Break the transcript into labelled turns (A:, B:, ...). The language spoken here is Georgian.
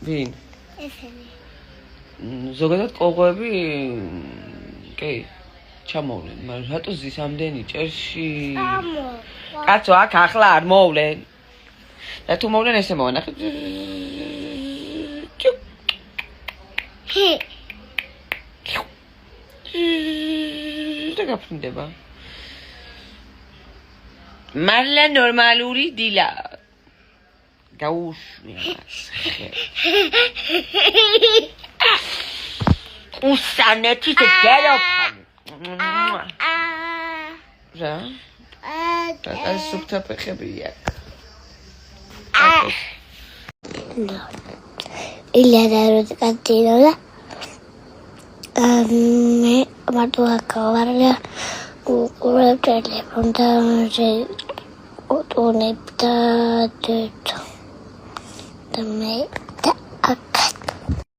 A: ვინ?
B: ესენი.
A: ზოგადად ყოღოები კი ჩამოვლენ, მაგრამ რატო ზის ამდენი ჭერში? კაცო, აქ ახლა არ მოვლენ. და თუ მოვლენ ესე მოვანახე. და გაფრინდება. მარლა ნორმალური დილა. გაუშვია. უსანეთი გეროფანი. რა? ეს სუფთა ფეხებია.
B: ილიადარო კანტინოლა. მე მარტო გავარდა უყურე ტელეფონდა ოტონებდა და მე